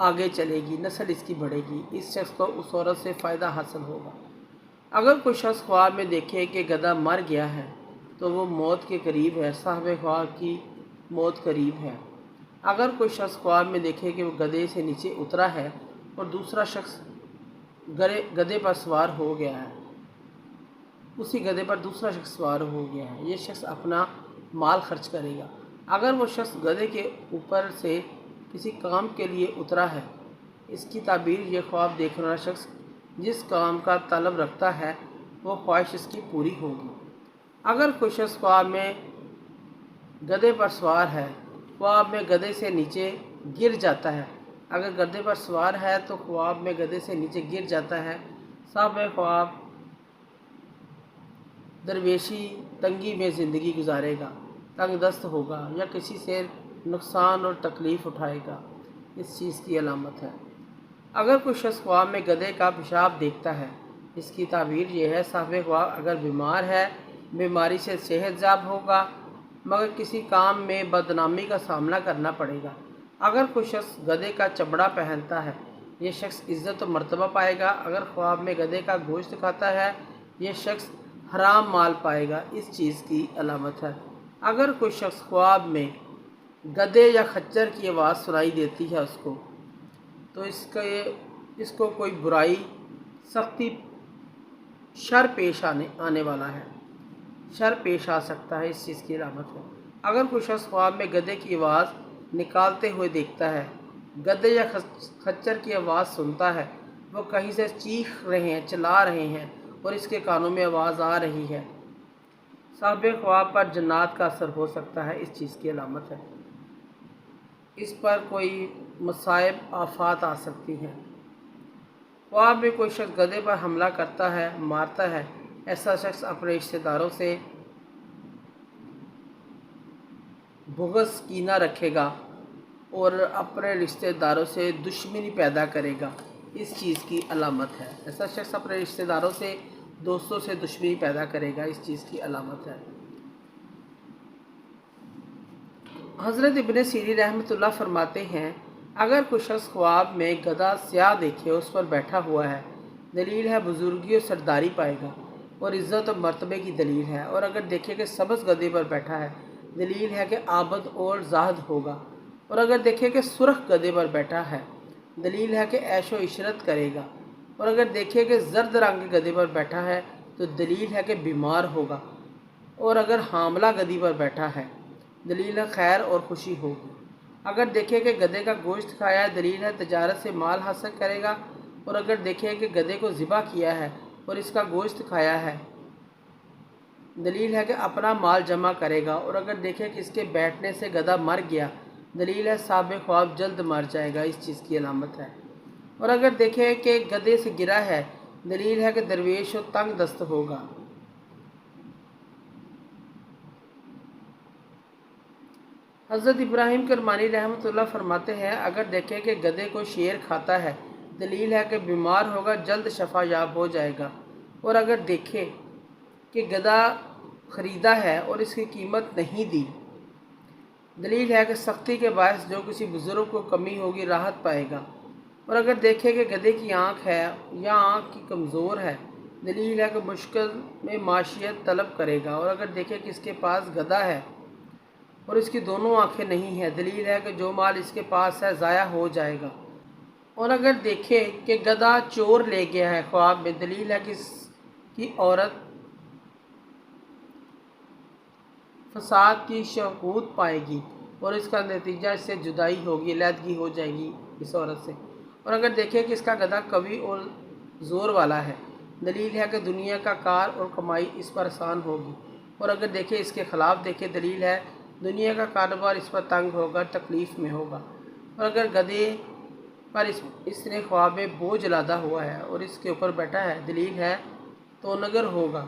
آگے چلے گی، نسل اس کی بڑھے گی، اس شخص کو اس عورت سے فائدہ حاصل ہوگا۔ اگر کوئی شخص خواب میں دیکھے کہ گدھا مر گیا ہے تو وہ موت کے قریب ہے، صاحب خواب کی موت قریب ہے۔ اگر کوئی شخص خواب میں دیکھے کہ وہ گدھے سے نیچے اترا ہے اور دوسرا شخص گدھے پر سوار ہو گیا ہے، اسی گدھے پر دوسرا شخص سوار ہو گیا ہے، یہ شخص اپنا مال خرچ کرے گا۔ اگر وہ شخص گدھے کے اوپر سے کسی کام کے لیے اترا ہے، اس کی تعبیر یہ خواب دیکھنے والا شخص جس کام کا طلب رکھتا ہے وہ خواہش اس کی پوری ہوگی۔ اگر کوئی شخص خواب میں گدھے پر سوار ہے، خواب میں گدھے سے نیچے گر جاتا ہے، اگر گدھے پر سوار ہے تو خواب میں گدھے سے نیچے گر جاتا ہے، صاحب خواب درویشی تنگی میں زندگی گزارے گا، تنگ دست ہوگا یا کسی سے نقصان اور تکلیف اٹھائے گا، اس چیز کی علامت ہے۔ اگر کوئی شخص خواب میں گدھے کا پیشاب دیکھتا ہے، اس کی تعبیر یہ ہے، صاحب خواب اگر بیمار ہے، بیماری سے صحت یاب ہوگا مگر کسی کام میں بدنامی کا سامنا کرنا پڑے گا۔ اگر کوئی شخص گدھے کا چمڑا پہنتا ہے، یہ شخص عزت و مرتبہ پائے گا۔ اگر خواب میں گدھے کا گوشت کھاتا ہے، یہ شخص حرام مال پائے گا، اس چیز کی علامت ہے۔ اگر کوئی شخص خواب میں گدھے یا خچر کی آواز سنائی دیتی ہے اس کو، تو اس کو کوئی برائی، سختی، شر پیش آنے والا ہے، شر پیش آ سکتا ہے، اس چیز کی علامت ہے۔ اگر کوئی شخص خواب میں گدھے کی آواز نکالتے ہوئے دیکھتا ہے، گدھے یا خچر کی آواز سنتا ہے، وہ کہیں سے چیخ رہے ہیں، چلا رہے ہیں اور اس کے کانوں میں آواز آ رہی ہے، صاحب خواب پر جنات کا اثر ہو سکتا ہے، اس چیز کی علامت ہے۔ اس پر کوئی مصائب، آفات آ سکتی ہیں۔ خواب میں کوئی شخص گدھے پر حملہ کرتا ہے، مارتا ہے، ایسا شخص اپنے رشتہ داروں سے بغض، کینہ رکھے گا اور اپنے رشتہ داروں سے دشمنی پیدا کرے گا، اس چیز کی علامت ہے۔ ایسا شخص اپنے رشتہ داروں سے، دوستوں سے دشمنی پیدا کرے گا، اس چیز کی علامت ہے۔ حضرت ابن سیرین رحمۃ اللہ فرماتے ہیں، اگر کوئی شخص خواب میں گدھا سیاہ دیکھے، اس پر بیٹھا ہوا ہے، دلیل ہے بزرگی اور سرداری پائے گا اور عزت و مرتبے کی دلیل ہے۔ اور اگر دیکھے کہ سبز گدھے پر بیٹھا ہے، دلیل ہے کہ عابد اور زاہد ہوگا۔ اور اگر دیکھے کہ سرخ گدھے پر بیٹھا ہے، دلیل ہے کہ عیش و عشرت کرے گا۔ اور اگر دیکھے کہ زرد رنگ کے گدھے پر بیٹھا ہے تو دلیل ہے کہ بیمار ہوگا۔ اور اگر حاملہ گدھی پر بیٹھا ہے، دلیل ہے خیر اور خوشی ہوگی۔ اگر دیکھے کہ گدھے کا گوشت کھایا ہے، دلیل ہے تجارت سے مال حاصل کرے گا۔ اور اگر دیکھے کہ گدھے کو ذبح کیا ہے اور اس کا گوشت کھایا ہے، دلیل ہے کہ اپنا مال جمع کرے گا۔ اور اگر دیکھے کہ اس کے بیٹھنے سے گدھا مر گیا، دلیل ہے صاحب خواب جلد مر جائے گا، اس چیز کی علامت ہے۔ اور اگر دیکھے کہ گدھے سے گرا ہے، دلیل ہے کہ درویش و تنگ دست ہوگا۔ حضرت ابراہیم کرمانی رحمۃ اللہ فرماتے ہیں، اگر دیکھے کہ گدھے کو شیر کھاتا ہے، دلیل ہے کہ بیمار ہوگا، جلد شفا یاب ہو جائے گا۔ اور اگر دیکھے کہ گدھا خریدا ہے اور اس کی قیمت نہیں دی، دلیل ہے کہ سختی کے باعث جو کسی بزرگ کو کمی ہوگی راحت پائے گا۔ اور اگر دیکھے کہ گدھے کی آنکھ ہے یا آنکھ کی کمزور ہے، دلیل ہے کہ مشکل میں معیشت طلب کرے گا۔ اور اگر دیکھے کہ اس کے پاس گدھا ہے اور اس کی دونوں آنکھیں نہیں ہیں، دلیل ہے کہ جو مال اس کے پاس ہے ضائع ہو جائے گا۔ اور اگر دیکھے کہ گدھا چور لے گیا ہے خواب میں، دلیل ہے کہ اس کی عورت فساد کی شہود پائے گی اور اس کا نتیجہ اس سے جدائی ہوگی، علیحدگی ہو جائے گی اس عورت سے۔ اور اگر دیکھے کہ اس کا گدھا قوی اور زور والا ہے، دلیل ہے کہ دنیا کا کار اور کمائی اس پر آسان ہوگی۔ اور اگر دیکھے اس کے خلاف دیکھے، دلیل ہے دنیا کا کاروبار اس پر تنگ ہوگا، تکلیف میں ہوگا۔ اور اگر گدھے پر اس نے خواب میں بوجھ لادا ہوا ہے اور اس کے اوپر بیٹھا ہے، دلیل ہے تو نگر ہوگا۔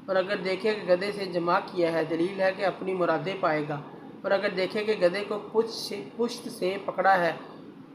اور اگر دیکھے کہ گدھے سے جمع کیا ہے، دلیل ہے کہ اپنی مرادیں پائے گا۔ اور اگر دیکھے کہ گدھے کو پشت سے پکڑا ہے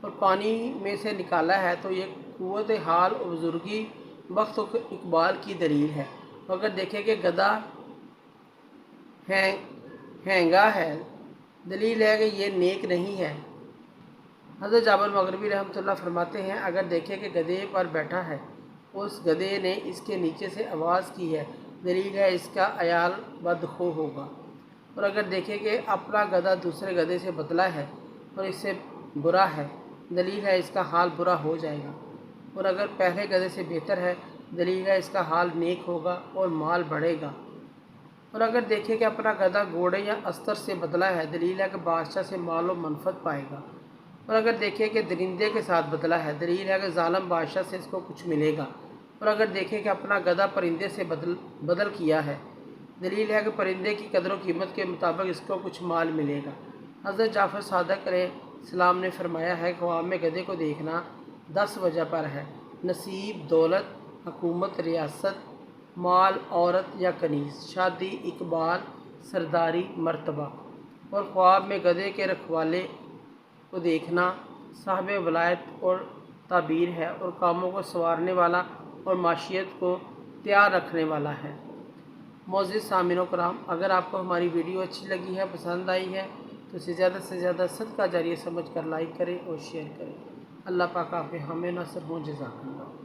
اور پانی میں سے نکالا ہے، تو یہ قوت حال اور بزرگی، بخت و اقبال کی دلیل ہے۔ اور اگر دیکھے کہ گدھا ہینگا ہے، دلیل ہے کہ یہ نیک نہیں ہے۔ حضرت جابر مغربی رحمۃ فرماتے ہیں اگر دیکھے کہ گدھے پر بیٹھا ہے اس گدھے نے اس کے نیچے سے آواز کی ہے، دلیل ہے اس کا عیال بدخو ہوگا۔ اور اگر دیکھے کہ اپنا گدھا دوسرے گدھے سے بدلا ہے اور اس سے برا ہے، دلیل ہے اس کا حال برا ہو جائے گا۔ اور اگر پہلے گدھے سے بہتر ہے، دلیل ہے اس کا حال نیک ہوگا اور مال بڑھے گا۔ اور اگر دیکھے کہ اپنا گدھا گھوڑے یا استر سے بدلا ہے، دلیل ہے کہ بادشاہ سے مال و منفعت پائے گا۔ اور اگر دیکھے کہ درندے کے ساتھ بدلا ہے، دلیل ہے کہ ظالم بادشاہ سے اس کو کچھ ملے گا۔ اور اگر دیکھے کہ اپنا گدھا پرندے سے بدل کیا ہے، دلیل ہے کہ پرندے کی قدر و قیمت کے مطابق اس کو کچھ مال ملے گا۔ حضرت جعفر صادق علیہ السلام نے فرمایا ہے خواب میں گدھے کو دیکھنا 10 وجہ پر ہے: نصیب، دولت، حکومت، ریاست، مال، عورت یا کنیز، شادی، اقبال، سرداری، مرتبہ۔ اور خواب میں گدھے کے رکھوالے کو دیکھنا صاحب ولایت اور تعبیر ہے اور کاموں کو سنوارنے والا اور معیشت کو تیار رکھنے والا ہے۔ معزز سامعین و کرام، اگر آپ کو ہماری ویڈیو اچھی لگی ہے، پسند آئی ہے تو اسے زیادہ سے زیادہ صدقہ جاریہ سمجھ کر لائک کریں اور شیئر کریں۔ اللہ پاک آپ کے حامی ناصر ہوں۔ جزاک اللہ۔